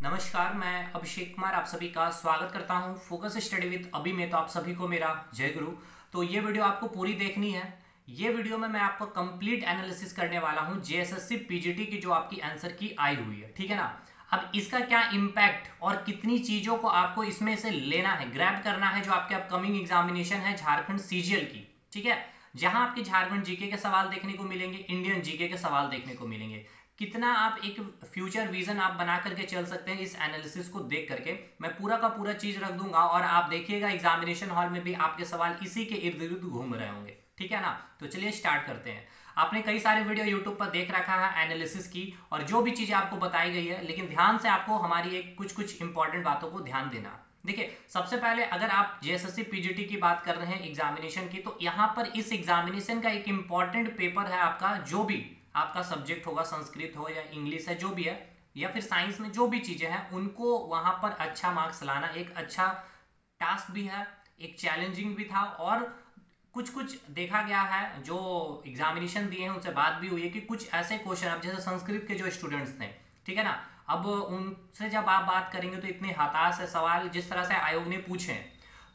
नमस्कार, मैं अभिषेक कुमार आप सभी का स्वागत करता हूं फोकस स्टडी विद अभी में। तो आप सभी को मेरा जय गुरु। तो ये वीडियो आपको पूरी देखनी है। ये वीडियो में मैं आपको कंप्लीट एनालिसिस करने वाला हूं जेएसएससी पीजीटी की जो आपकी आंसर की आई हुई है, ठीक है ना। अब इसका क्या इम्पैक्ट और कितनी चीजों को आपको इसमें से लेना है, ग्रैब करना है जो आपके अपकमिंग एग्जामिनेशन है झारखंड सीजीएल की, ठीक है। जहां आपके झारखंड जीके के सवाल देखने को मिलेंगे, इंडियन जीके के सवाल देखने को मिलेंगे। कितना आप एक फ्यूचर विजन आप बना करके चल सकते हैं इस एनालिसिस को देख करके। मैं पूरा का पूरा चीज रख दूंगा और आप देखिएगा एग्जामिनेशन हॉल में भी आपके सवाल इसी के इर्द गिर्द घूम रहे होंगे, ठीक है ना। तो चलिए स्टार्ट करते हैं। आपने कई सारे वीडियो यूट्यूब पर देख रखा है एनालिसिस की और जो भी चीजें आपको बताई गई है, लेकिन ध्यान से आपको हमारी एक कुछ इंपॉर्टेंट बातों को ध्यान देना। देखिए, सबसे पहले अगर आप जेएसएससी पीजीटी की बात कर रहे हैं एग्जामिनेशन की, तो यहाँ पर इस एग्जामिनेशन का एक इंपॉर्टेंट पेपर है आपका, जो भी आपका सब्जेक्ट होगा, संस्कृत हो या इंग्लिश है, जो भी है, या फिर साइंस में जो भी चीजें हैं, उनको वहां पर अच्छा मार्क्स लाना एक अच्छा टास्क भी है, एक चैलेंजिंग भी था। और कुछ कुछ देखा गया है, जो एग्जामिनेशन दिए हैं उनसे बात भी हुई है कि कुछ ऐसे क्वेश्चन, अब जैसे संस्कृत के जो स्टूडेंट्स थे, ठीक है ना, अब उनसे जब आप बात करेंगे तो इतने हताश है सवाल जिस तरह से आयोग ने पूछे।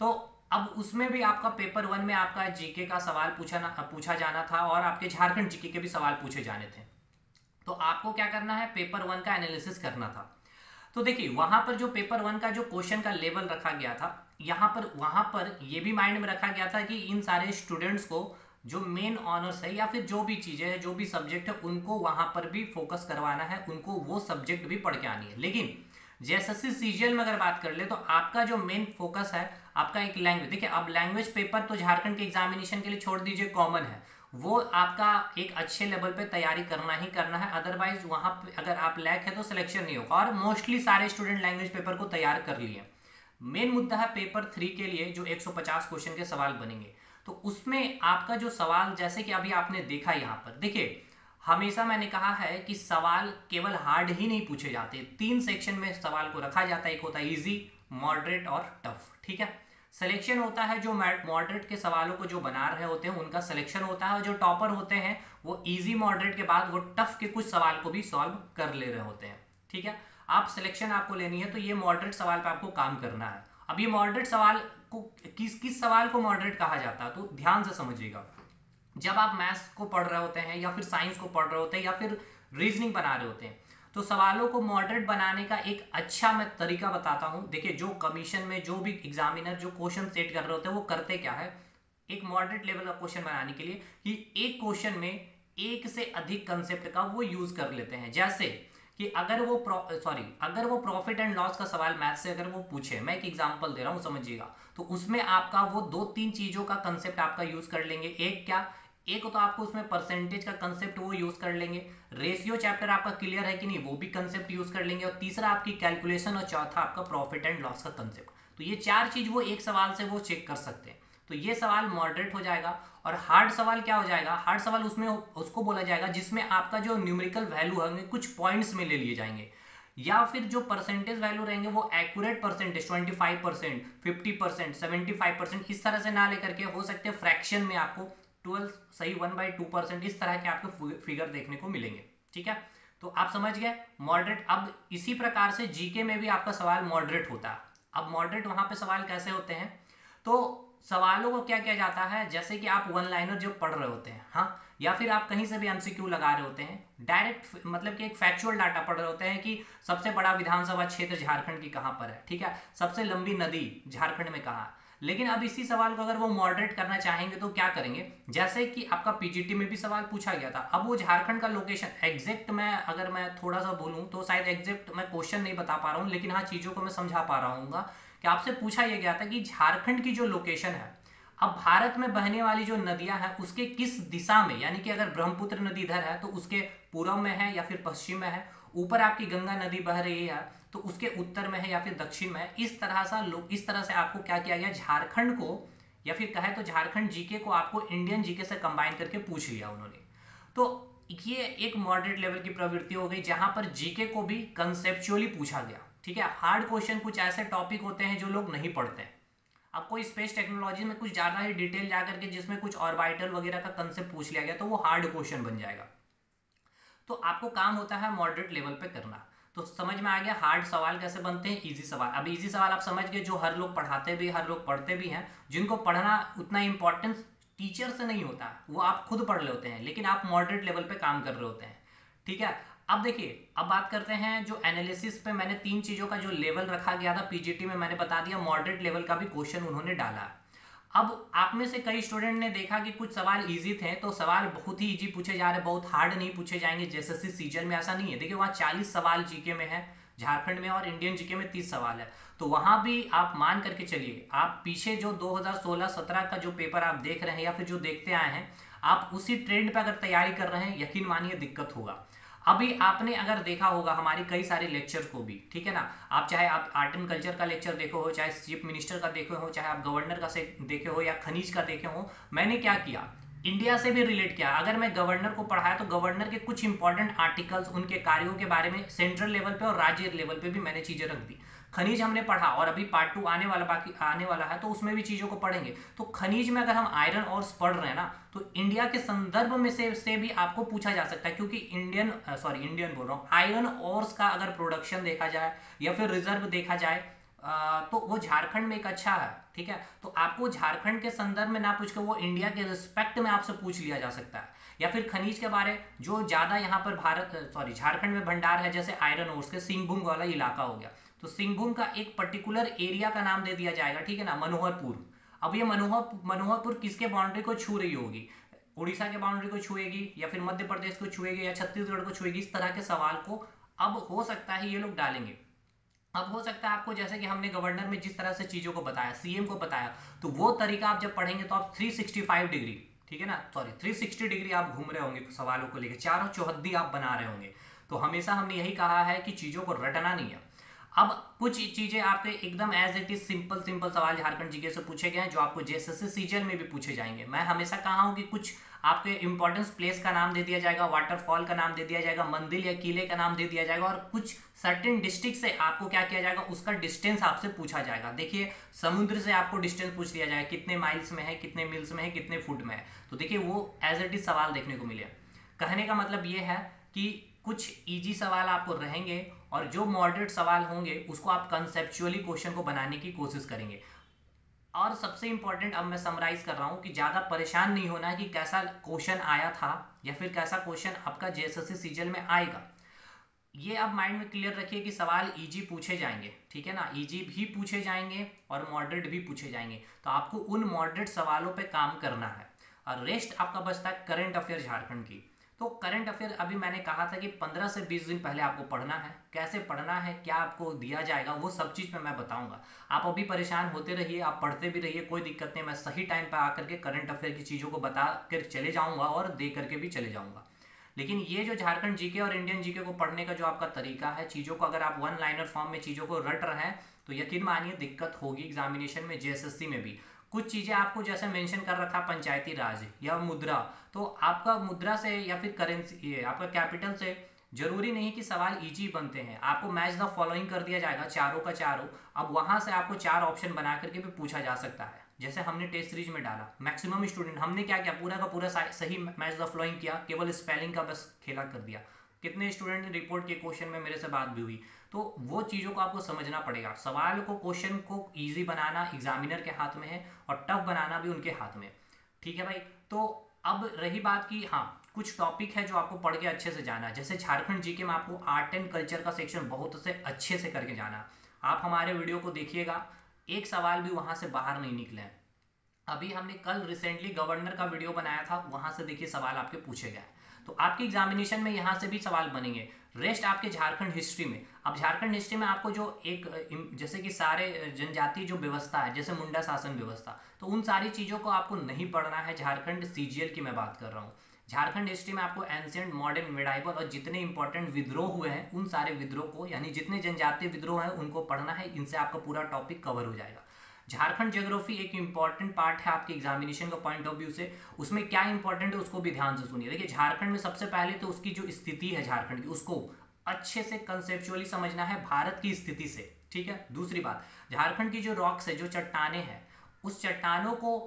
तो अब उसमें भी आपका पेपर वन में आपका जीके का सवाल पूछा जाना था और आपके झारखंड जीके के भी सवाल पूछे जाने थे। तो आपको क्या करना है, पेपर वन का एनालिसिस करना था। तो देखिए, वहां पर जो पेपर वन का जो क्वेश्चन का लेवल रखा गया था, यहाँ पर वहां पर ये भी माइंड में रखा गया था कि इन सारे स्टूडेंट्स को जो मेन ऑनर्स है या फिर जो भी चीजें हैं, जो भी सब्जेक्ट है, उनको वहां पर भी फोकस करवाना है, उनको वो सब्जेक्ट भी पढ़ के आनी है। लेकिन जेएसएससी सीजीएल में अगर बात कर ले तो आपका जो मेन फोकस है आपका एक लैंग्वेज। देखिए, अब लैंग्वेज पेपर तो झारखंड के एग्जामिनेशन के लिए छोड़ दीजिए, कॉमन है, वो आपका एक अच्छे लेवल पे तैयारी करना ही करना है। अदरवाइज वहां पे अगर आप लैक है तो सिलेक्शन नहीं होगा, और मोस्टली सारे स्टूडेंट लैंग्वेज पेपर को तैयार कर लिए। मेन मुद्दा है पेपर थ्री के लिए जो 150 क्वेश्चन के सवाल बनेंगे। तो उसमें आपका जो सवाल, जैसे कि अभी आपने देखा यहाँ पर, देखिए, हमेशा मैंने कहा है कि सवाल केवल हार्ड ही नहीं पूछे जाते, तीन सेक्शन में सवाल को रखा जाता है। एक होता है इजी, मॉडरेट और टफ, ठीक है। सिलेक्शन होता है, जो मॉडरेट के सवालों को जो बना रहे होते हैं उनका सिलेक्शन होता है, और जो टॉपर होते हैं वो इजी मॉडरेट के बाद वो टफ के कुछ सवाल को भी सॉल्व कर ले रहे होते हैं, ठीक है। आप सिलेक्शन आपको लेनी है तो ये मॉडरेट सवाल पे आपको काम करना है। अब ये मॉडरेट सवाल को किस किस सवाल को मॉडरेट कहा जाता है, तो ध्यान से समझिएगा। जब आप मैथ्स को पढ़ रहे होते हैं या फिर साइंस को पढ़ रहे होते हैं या फिर रीजनिंग बना रहे होते हैं, तो सवालों को मॉडरेट बनाने का एक अच्छा मैं तरीका बताता हूं। देखिए, जो कमीशन में जो भी एग्जामिनर जो क्वेश्चन सेट कर रहे होते हैं वो करते क्या है, एक मॉडरेट लेवल का क्वेश्चन बनाने के लिए कि एक क्वेश्चन में एक से अधिक कंसेप्ट का वो यूज कर लेते हैं। जैसे कि अगर वो प्रॉफिट एंड लॉस का सवाल मैथ से अगर वो पूछे, मैं एक एग्जांपल दे रहा हूं समझिएगा, तो उसमें आपका वो दो तीन चीजों का कंसेप्ट आपका यूज कर लेंगे। एक क्या, एक तो आपको उसमें परसेंटेज का कंसेप्ट वो यूज कर लेंगे, रेशियो चैप्टर आपका क्लियर है कि नहीं वो भी कंसेप्ट यूज कर लेंगे, और तीसरा आपकी कैलकुलेशन, और चौथा आपका प्रॉफिट एंड लॉस का कंसेप्ट। तो ये चार चीज वो एक सवाल से वो चेक कर सकते हैं। तो ये सवाल मॉडरेट हो जाएगा। और हार्ड सवाल क्या हो जाएगा, हार्ड सवाल उसमें उसको बोला जाएगा जिसमें आपका जो न्यूमेरिकल वैल्यू होंगे कुछ पॉइंट्स में ले लिए जाएंगे, या फिर जो परसेंटेज वैल्यू रहेंगे वो एक्यूरेट परसेंटेज 25%, 50%, 75% इस तरह से ना लेकर के, हो सकते हैं फ्रैक्शन में आपको 12 सही 1/2% इस तरह के आपको फिगर देखने को मिलेंगे, ठीक है। तो आप समझ गए मॉडरेट। अब इसी प्रकार से जीके में भी आपका सवाल मॉडरेट होता है। अब मॉडरेट वहां पे सवाल कैसे होते हैं, तो सवालों को क्या किया जाता है, जैसे कि आप वन लाइनर जो पढ़ रहे होते हैं, हाँ, या फिर आप कहीं से भी एमसीक्यू लगा रहे होते हैं, डायरेक्ट मतलब कि एक फैक्चुअल डाटा पढ़ रहे होते हैं कि सबसे बड़ा विधानसभा क्षेत्र झारखंड की कहां पर है, ठीक है, सबसे लंबी नदी झारखंड में कहां है। लेकिन अब इसी सवाल को अगर वो मॉडरेट करना चाहेंगे तो क्या करेंगे, जैसे कि आपका पीजीटी में भी सवाल पूछा गया था। अब वो झारखंड का लोकेशन एग्जैक्ट, मैं अगर मैं थोड़ा सा बोलूं तो शायद एग्जैक्ट मैं क्वेश्चन नहीं बता पा रहा हूं, लेकिन हाँ चीजों को मैं समझा पा रहा हूँ कि आपसे पूछा यह गया था कि झारखंड की जो लोकेशन है, अब भारत में बहने वाली जो नदियां हैं उसके किस दिशा में, यानी कि अगर ब्रह्मपुत्र नदी इधर है तो उसके पूर्व में है या फिर पश्चिम में है, ऊपर आपकी गंगा नदी बह रही है तो उसके उत्तर में है या फिर दक्षिण में है। इस तरह से आपको क्या किया गया, झारखंड को, या फिर कहे तो झारखंड जीके को आपको इंडियन जीके से कंबाइन करके पूछ लिया उन्होंने। तो ये एक मॉडरेट लेवल की प्रवृत्ति हो गई जहां पर जीके को भी कंसेप्चुअली पूछा गया, ठीक है। हार्ड क्वेश्चन कुछ ऐसे टॉपिक होते हैं जो लोग नहीं पढ़ते हैं। अब कोई स्पेस टेक्नोलॉजी में कुछ ज्यादा ही डिटेल जाकर के जिसमें कुछ ऑर्बिटल वगैरह का कंसेप्ट पूछ लिया गया तो वो हार्ड क्वेश्चन बन जाएगा। तो आपको काम होता है मॉडरेट लेवल पे करना। तो समझ में आ गया हार्ड सवाल कैसे बनते हैं, इजी सवाल। अब इजी सवाल आप समझ गए, जो हर लोग पढ़ाते भी, हर लोग पढ़ते भी हैं, जिनको पढ़ना उतना इंपॉर्टेंस टीचर से नहीं होता, वो आप खुद पढ़ रहे होते हैं, लेकिन आप मॉडरेट लेवल पे काम कर रहे होते हैं। ठीक है, अब देखिए, अब बात करते हैं जो एनालिसिस पे मैंने 3 चीजों का जो लेवल रखा गया था पीजीटी में, मैंने बता दिया मॉडरेट लेवल का भी क्वेश्चन उन्होंने डाला। अब आप में से कई स्टूडेंट ने देखा कि कुछ सवाल इजी थे, तो सवाल बहुत ही इजी पूछे जा रहे, बहुत हार्ड नहीं पूछे जाएंगे। जेएसएससी सीजीएल में ऐसा नहीं है, देखिए वहाँ 40 सवाल जीके में है झारखंड में, और इंडियन जीके में 30 सवाल है। तो वहां भी आप मान करके चलिए, आप पीछे जो 2016-17 का जो पेपर आप देख रहे हैं या फिर जो देखते आए हैं, आप उसी ट्रेंड पे अगर तैयारी कर रहे हैं, यकीन मानिए दिक्कत होगा। अभी आपने अगर देखा होगा हमारी कई सारे लेक्चर को भी, ठीक है ना, आप चाहे आप आर्ट एंड कल्चर का लेक्चर देखो हो, चाहे चीफ मिनिस्टर का देखे हो, चाहे आप गवर्नर का से देखे हो, या खनिज का देखे हो, मैंने क्या किया, इंडिया से भी रिलेट किया। अगर मैं गवर्नर को पढ़ाया तो गवर्नर के कुछ इंपॉर्टेंट आर्टिकल्स, उनके कार्यों के बारे में सेंट्रल लेवल पे और राज्य लेवल पे भी मैंने चीजें रख दी। खनिज हमने पढ़ा, और अभी पार्ट 2 आने वाला, बाकी आने वाला है, तो उसमें भी चीजों को पढ़ेंगे। तो खनिज में अगर हम आयरन ऑर्स पढ़ रहे हैं ना, तो इंडिया के संदर्भ में से भी आपको पूछा जा सकता है, क्योंकि इंडियन बोल रहा हूँ, आयरन ऑर्स का अगर प्रोडक्शन देखा जाए या फिर रिजर्व देखा जाए, तो वो झारखंड में एक अच्छा है। ठीक है, तो आपको झारखंड के संदर्भ में ना पूछ के वो इंडिया के रिस्पेक्ट में आपसे पूछ लिया जा सकता है। या फिर खनिज के बारे, जो ज्यादा यहाँ पर झारखंड में भंडार है, जैसे आयरन ओर्स के, सिंहभूम वाला इलाका हो गया, तो सिंहभूम का एक पर्टिकुलर एरिया का नाम दे दिया जाएगा, ठीक है ना, मनोहरपुर। अब ये मनोहरपुर किसके बाउंड्री को छू रही होगी, उड़ीसा के बाउंड्री को छुएगी, या फिर मध्य प्रदेश को छुएगी, या छत्तीसगढ़ को छुएगी, इस तरह के सवाल को अब हो सकता है ये लोग डालेंगे। अब हो सकता है आपको, जैसे कि हमने गवर्नर में जिस तरह से चीजों को बताया, सीएम को बताया, तो वो तरीका आप जब पढ़ेंगे तो आप 365 डिग्री, ठीक है ना, 360 डिग्री आप घूम रहे होंगे सवालों को लेकर, चारों चौहद्दी आप बना रहे होंगे। तो हमेशा हमने यही कहा है कि चीजों को रटना नहीं है। अब कुछ चीजें आपके एकदम as it is simple simple सवाल झारखंड जीके से पूछे गए हैं, जो आपको जेएसएससी सीजीएल में भी पूछे जाएंगे। मैं हमेशा कहा हूं कि कुछ आपके इंपॉर्टेंस प्लेस का नाम दे दिया जाएगा, वाटरफॉल का नाम दे दिया जाएगा, मंदिर या किले का नाम दे दिया जाएगा, और कुछ सर्टेन डिस्ट्रिक्ट से आपको क्या किया जाएगा, उसका डिस्टेंस आपसे पूछा जाएगा। देखिए, समुद्र से आपको डिस्टेंस पूछ लिया जाएगा, कितने माइल्स में है, कितने मील्स में है, कितने फुट में है। तो देखिए, वो एज इट इज सवाल देखने को मिले। कहने का मतलब ये है कि कुछ इजी सवाल आपको रहेंगे, और जो मॉडरेट सवाल होंगे उसको आप कंसेप्चुअली क्वेश्चन को बनाने की कोशिश करेंगे। और सबसे इंपॉर्टेंट, अब मैं समराइज कर रहा हूं कि ज्यादा परेशान नहीं होना है कि कैसा क्वेश्चन आया था या फिर कैसा क्वेश्चन आपका जेएसएससी सीजीएल में आएगा। ये आप माइंड में क्लियर रखिए कि सवाल इजी पूछे जाएंगे, ठीक है ना, इजी भी पूछे जाएंगे और मॉडरेट भी पूछे जाएंगे। तो आपको उन मॉडरेट सवालों पे काम करना है, और रेस्ट आपका बचता है करंट अफेयर झारखंड की। तो करंट अफेयर अभी मैंने कहा था कि 15 से 20 दिन पहले आपको पढ़ना है। कैसे पढ़ना है, क्या आपको दिया जाएगा, वो सब चीज़ पे मैं बताऊंगा। आप अभी परेशान होते रहिए, आप पढ़ते भी रहिए, कोई दिक्कत नहीं। मैं सही टाइम पे आकर के करंट अफेयर की चीज़ों को बता कर चले जाऊंगा और दे करके भी चले जाऊंगा। लेकिन ये जो झारखंड जीके और इंडियन जीके को पढ़ने का जो आपका तरीका है, चीज़ों को अगर आप वन लाइनर फॉर्म में चीज़ों को रट रहे हैं, तो यकीन मानिए दिक्कत होगी एग्जामिनेशन में, जेएसएससी में भी। कुछ चीज़ें आपको जैसे मेंशन कर रखा पंचायती राज या मुद्रा, तो आपका मुद्रा से या फिर करेंसी, ये आपका कैपिटल से जरूरी नहीं कि सवाल इजी बनते हैं। आपको मैच द फॉलोइंग कर दिया जाएगा चारों का चारों, अब वहां से आपको 4 ऑप्शन बना करके भी पूछा जा सकता है, जैसे हमने टेस्ट सीरीज में डाला। मैक्सिमम स्टूडेंट हमने क्या किया, पूरा का पूरा सही मैच द फॉलोइंग किया, केवल स्पेलिंग का बस खेला कर दिया। कितने स्टूडेंट ने रिपोर्ट के क्वेश्चन में मेरे से बात भी हुई। तो वो चीज़ों को आपको समझना पड़ेगा। सवाल को, क्वेश्चन को ईजी बनाना एग्जामिनर के हाथ में है, और टफ बनाना भी उनके हाथ में। ठीक है भाई। तो अब रही बात की, हाँ, कुछ टॉपिक है जो आपको पढ़ के अच्छे से जाना है। जैसे झारखंड जीके में आपको आर्ट एंड कल्चर का सेक्शन बहुत से अच्छे से करके जाना है। आप हमारे वीडियो को देखिएगा, एक सवाल भी वहां से बाहर नहीं निकले हैं। अभी हमने कल रिसेंटली गवर्नर का वीडियो बनाया था, वहां से देखिए सवाल आपके पूछे गए। तो आपके एग्जामिनेशन में यहाँ से भी सवाल बनेंगे। रेस्ट आपके झारखंड हिस्ट्री में, अब झारखंड हिस्ट्री में आपको जो एक जैसे कि सारे जनजातीय जो व्यवस्था है, जैसे मुंडा शासन व्यवस्था, तो उन सारी चीज़ों को आपको नहीं पढ़ना है। झारखंड सीजीएल की मैं बात कर रहा हूँ। झारखंड हिस्ट्री में आपको एंशिएंट, मॉडर्न, मिडाइवल और जितने इंपॉर्टेंट विद्रोह हुए हैं उन सारे विद्रोह को, यानी जितने जनजातीय विद्रोह हैं उनको पढ़ना है। इनसे आपका पूरा टॉपिक कवर हो जाएगा। झारखंड ज्योग्राफी एक इंपॉर्टेंट पार्ट है आपके एग्जामिनेशन का पॉइंट ऑफ व्यू से। उसमें क्या इंपॉर्टेंट है उसको भी ध्यान से सुनिए। देखिए, झारखंड में सबसे पहले तो उसकी जो स्थिति है झारखंड की, उसको अच्छे से कंसेप्चुअली समझना है भारत की स्थिति से। ठीक है। दूसरी बात, झारखंड की जो रॉक्स है, जो चट्टाने हैं, उस चट्टानों को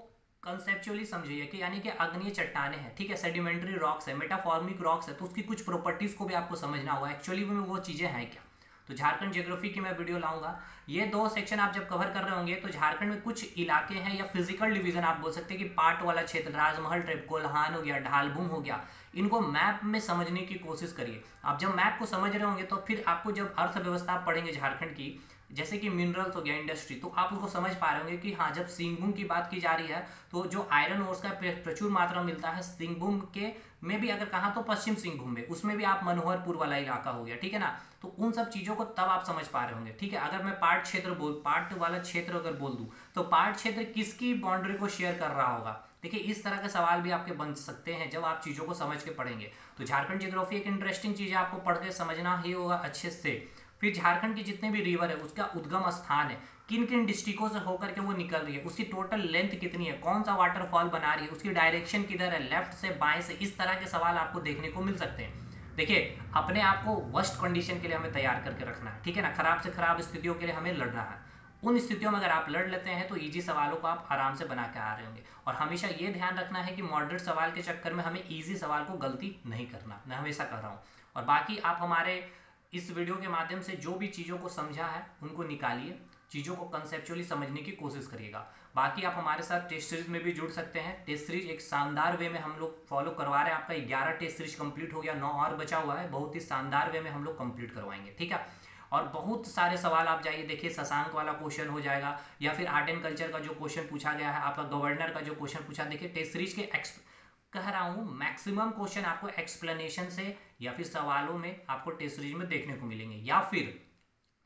कंसेप्चुअली समझिए कि यानी कि अग्नीय चट्टाने हैं, ठीक है, सेडिमेंट्री रॉक्स है, मेटाफॉर्मिक रॉक्स है, तो उसकी कुछ प्रॉपर्टीज को भी आपको समझना होगा एक्चुअली में वो चीजें हैं क्या। तो झारखंड ज्योग्राफी की मैं वीडियो लाऊंगा। ये 2 सेक्शन आप जब कवर कर रहे होंगे तो झारखंड में कुछ इलाके हैं या फिजिकल डिवीजन आप बोल सकते हैं कि पाट वाला क्षेत्र, राजमहल टाइप, कोल्हान हो गया, ढालभूम हो गया, इनको मैप में समझने की कोशिश करिए। आप जब मैप को समझ रहे होंगे तो फिर आपको जब अर्थव्यवस्था आप पढ़ेंगे झारखंड की, जैसे कि मिनरल्स हो गया, इंडस्ट्री, तो आप उसको समझ पा रहे होंगे कि हाँ, जब सिंहभूम की बात की जा रही है तो जो आयरन ओर्स का प्रचुर मात्रा मिलता है सिंहभूम के में भी, अगर कहा तो पश्चिम सिंहभूम में, उसमें भी आप मनोहरपुर वाला इलाका हो गया, ठीक है ना। तो उन सब चीजों को तब आप समझ पा रहे होंगे, ठीक है। अगर मैं पार्ट वाला क्षेत्र अगर बोल दूं तो पार्ट क्षेत्र किसकी बाउंड्री को शेयर कर रहा होगा। देखिए, इस तरह के सवाल भी आपके बन सकते हैं जब आप चीजों को समझ के पढ़ेंगे। तो झारखंड ज्योग्राफी एक इंटरेस्टिंग चीज है, आपको पढ़ के समझना ही होगा अच्छे से। फिर झारखंड की जितने भी रिवर है उसका उद्गम स्थान है, किन किन डिस्ट्रिक्टों से होकर के वो निकल रही है, उसकी टोटल लेंथ कितनी है, कौन सा वाटरफॉल बना रही है, उसकी डायरेक्शन किधर है, लेफ्ट से बाएं से, इस तरह के सवाल आपको देखने को मिल सकते हैं। देखिए, अपने आप को वर्स्ट कंडीशन के लिए हमें तैयार करके रखना है, ठीक है ना। खराब से खराब स्थितियों के लिए हमें लड़ना है। उन स्थितियों में अगर आप लड़ लेते हैं तो इजी सवालों को आप आराम से बना के आ रहे होंगे। और हमेशा ये ध्यान रखना है कि मॉडरेट सवाल के चक्कर में हमें इजी सवाल को गलती नहीं करना, मैं हमेशा कर रहा हूँ। और बाकी आप हमारे इस वीडियो के माध्यम से जो भी चीज़ों को समझा है उनको निकालिए, चीज़ों को कंसेप्चुअली समझने की कोशिश करिएगा। बाकी आप हमारे साथ टेस्ट सीरीज में भी जुड़ सकते हैं। टेस्ट सीरीज एक शानदार वे में हम लोग फॉलो करवा रहे हैं। आपका 11 टेस्ट सीरीज कंप्लीट हो गया, 9 और बचा हुआ है, बहुत ही शानदार वे में हम लोग कंप्लीट करवाएंगे, ठीक है। और बहुत सारे सवाल आप जाइए देखिए, शशांक वाला क्वेश्चन हो जाएगा, या फिर आर्ट एंड कल्चर का जो क्वेश्चन पूछा गया है, आपका गवर्नर का जो क्वेश्चन पूछा, देखिए टेस्ट सीरीज के कह रहा हूँ मैक्सिमम क्वेश्चन आपको एक्सप्लेनेशन से या फिर सवालों में आपको टेस्ट सीरीज में देखने को मिलेंगे। या फिर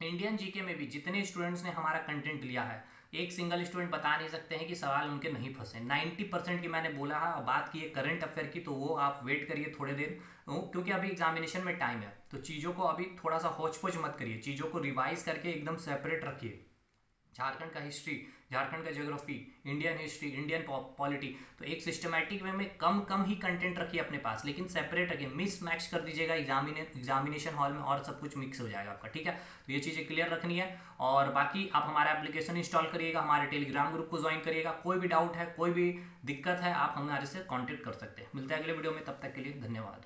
इंडियन जीके में भी जितने स्टूडेंट्स ने हमारा कंटेंट लिया है, एक सिंगल स्टूडेंट बता नहीं सकते हैं कि सवाल उनके नहीं फंसे। 90% की मैंने बोला है। और बात की है करंट अफेयर की, तो वो आप वेट करिए थोड़ी देर, क्योंकि अभी एग्जामिनेशन में टाइम है, तो चीज़ों को अभी थोड़ा सा होच पोच मत करिए, चीज़ों को रिवाइज करके एकदम सेपरेट रखिए। झारखंड का हिस्ट्री, झारखंड का geography, Indian history, Indian polity, तो एक सिस्टमैटिक वे में कम कम ही कंटेंट रखिए अपने पास, लेकिन सेपरेट रखिए। मिस मैच कर दीजिएगा एग्जामिनेशन हॉल में और सब कुछ मिक्स हो जाएगा आपका, ठीक है। तो ये चीज़ें क्लियर रखनी है। और बाकी आप हमारा एप्लीकेशन इंस्टॉल करिएगा, हमारे टेलीग्राम ग्रुप को ज्वाइन करिएगा। कोई भी डाउट है, कोई भी दिक्कत है, आप हमारे से कॉन्टेक्ट कर सकते हैं। मिलते हैं अगले वीडियो में, तब तक के लिए धन्यवाद।